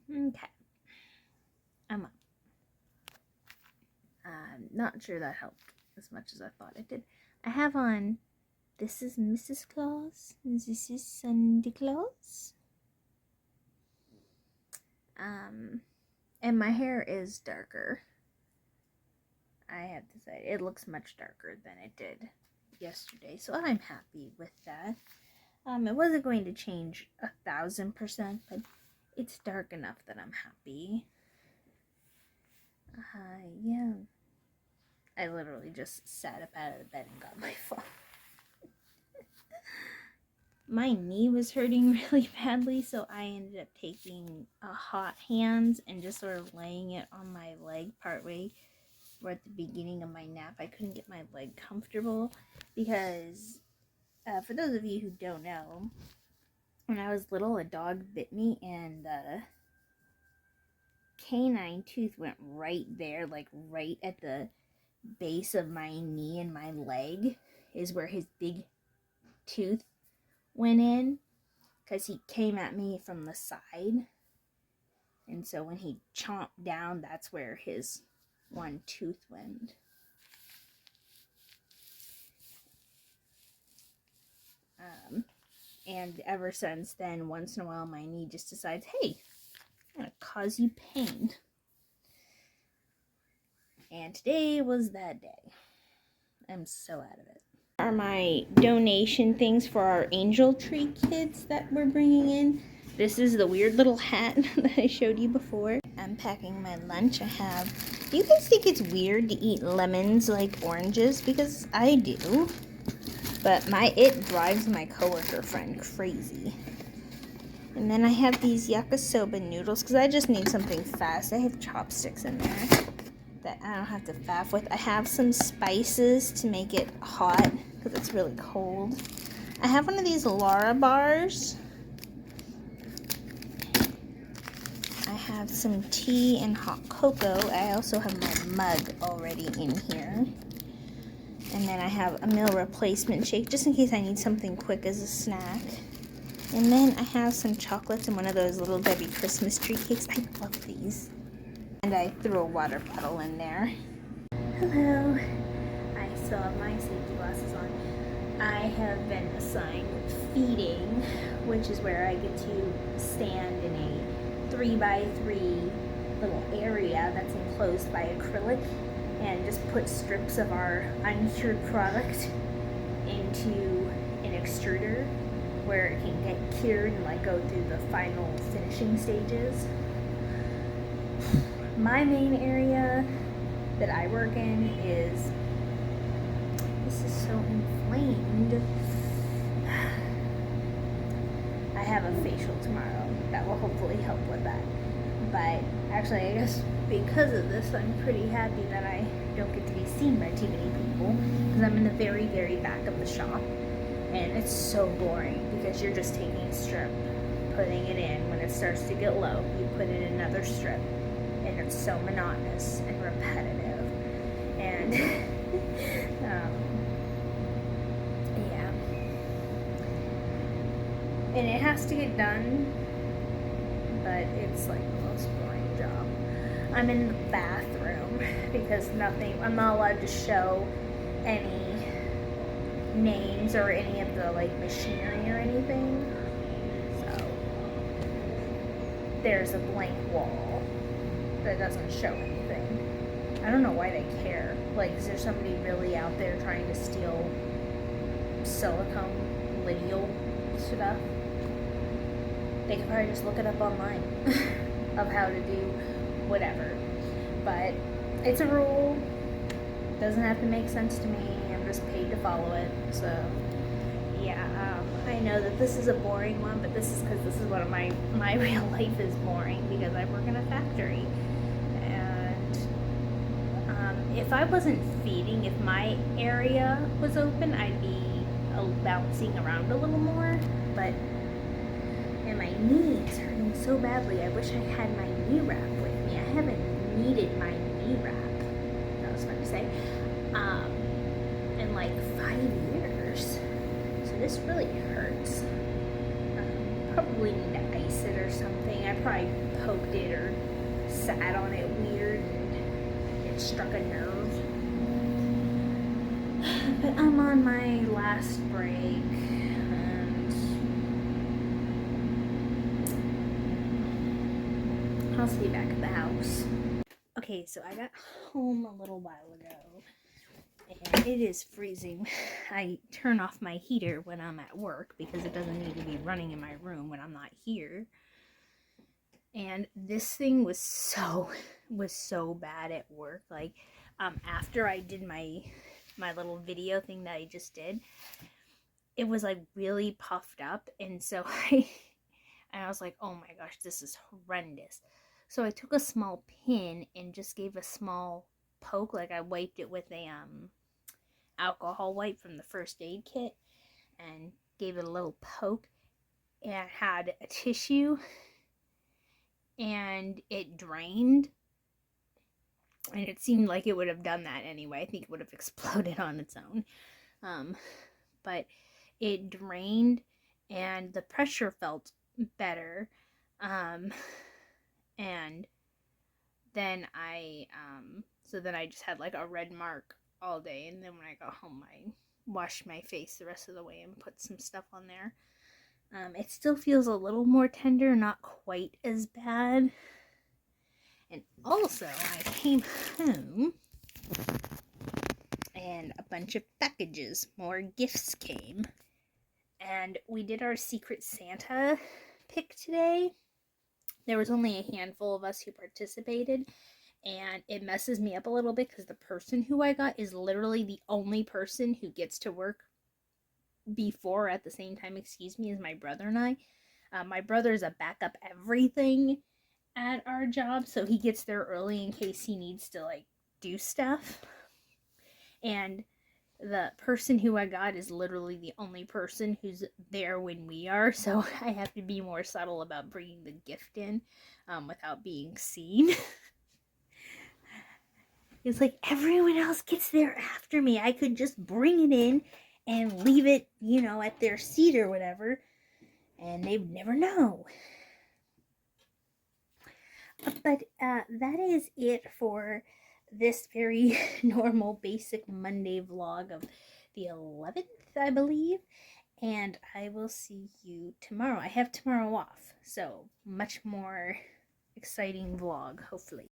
Okay. I'm up. Not sure that helped as much as I thought it did. I have on, this is Mrs. Claus, this is Santa Claus. And my hair is darker. I have to say, it looks much darker than it did yesterday, so I'm happy with that. It wasn't going to change 1,000%, but it's dark enough that I'm happy. Yeah. I literally just sat up out of the bed and got my phone. My knee was hurting really badly, so I ended up taking a hot hands and just sort of laying it on my leg partway. Or at the beginning of my nap, I couldn't get my leg comfortable because, for those of you who don't know, when I was little, a dog bit me and the canine tooth went right there, like right at the base of my knee and my leg is where his big tooth went in, because he came at me from the side, and so when he chomped down, that's where his one tooth went. And ever since then, once in a while, my knee just decides, hey, I'm gonna cause you pain. And today was that day. I'm so out of it. Are my donation things for our angel tree kids that we're bringing in. This is the weird little hat that I showed you before. I'm packing my lunch. I have, do you guys think it's weird to eat lemons like oranges? Because I do. But it drives my coworker friend crazy. And then I have these yakisoba noodles because I just need something fast. I have chopsticks in there that I don't have to faff with. I have some spices to make it hot because it's really cold. I have one of these Lara bars. I have some tea and hot cocoa. I also have my mug already in here. And then I have a meal replacement shake just in case I need something quick as a snack. And then I have some chocolates and one of those Little Debbie Christmas tree cakes. I love these. And I threw a water bottle in there. Hello. I still have my safety glasses on. I have been assigned feeding, which is where I get to stand in a 3x3 little area that's enclosed by acrylic and just put strips of our uncured product into an extruder where it can get cured and like go through the final finishing stages. My main area that I work in is, this is so inflamed. I have a facial tomorrow that will hopefully help with that. But actually, I guess because of this, I'm pretty happy that I don't get to be seen by too many people because I'm in the very, very back of the shop. And it's so boring because you're just taking a strip, putting it in. When it starts to get low, you put in another strip. And it's so monotonous and repetitive. And, yeah. And it has to get done, but it's like the most boring job. I'm in the bathroom because I'm not allowed to show any names or any of the like machinery or anything. So there's a blank wall that doesn't show anything. I don't know why they care. Like, is there somebody really out there trying to steal silicone lineal stuff? They could probably just look it up online of how to do whatever. But it's a rule. Doesn't have to make sense to me. I'm just paid to follow it. So yeah, I know that this is a boring one, but this is because this is what my real life is boring because I work in a factory. And if I wasn't feeding, if my area was open, I'd be bouncing around a little more. But and my knee is hurting so badly. I wish I had my knee wrap with me. I haven't needed my knee wrap. That was fun to say. In like 5 years. So this really hurts. probably need to ice it or something. I probably poked it or sat on it weird and it struck a nerve. But I'm on my last break and I'll see you back at the house. Okay, so I got home a little while ago and it is freezing. I turn off my heater when I'm at work because it doesn't need to be running in my room when I'm not here. And this thing was so bad at work. Like, after I did my little video thing that I just did, it was like really puffed up, and so I was like, oh my gosh, this is horrendous. So I took a small pin and just gave a small poke. Like, I wiped it with a alcohol wipe from the first aid kit and gave it a little poke, and had a tissue, and it drained, and it seemed like it would have done that anyway. I think it would have exploded on its own, but it drained and the pressure felt better, and then so then I just had like a red mark all day, and then when I got home I washed my face the rest of the way and put some stuff on there. It still feels a little more tender, not quite as bad. And also, I came home and a bunch of packages, more gifts came. And we did our Secret Santa pick today. There was only a handful of us who participated, and it messes me up a little bit because the person who I got is literally the only person who gets to work before at the same time, as my brother and I. My brother's a backup everything at our job, so he gets there early in case he needs to like do stuff. And the person who I got is literally the only person who's there when we are, so I have to be more subtle about bringing the gift in without being seen. It's like everyone else gets there after me. I could just bring it in and leave it, at their seat or whatever, and they'd never know. But that is it for this very normal, basic Monday vlog of the 11th, I believe. And I will see you tomorrow. I have tomorrow off, so much more exciting vlog, hopefully.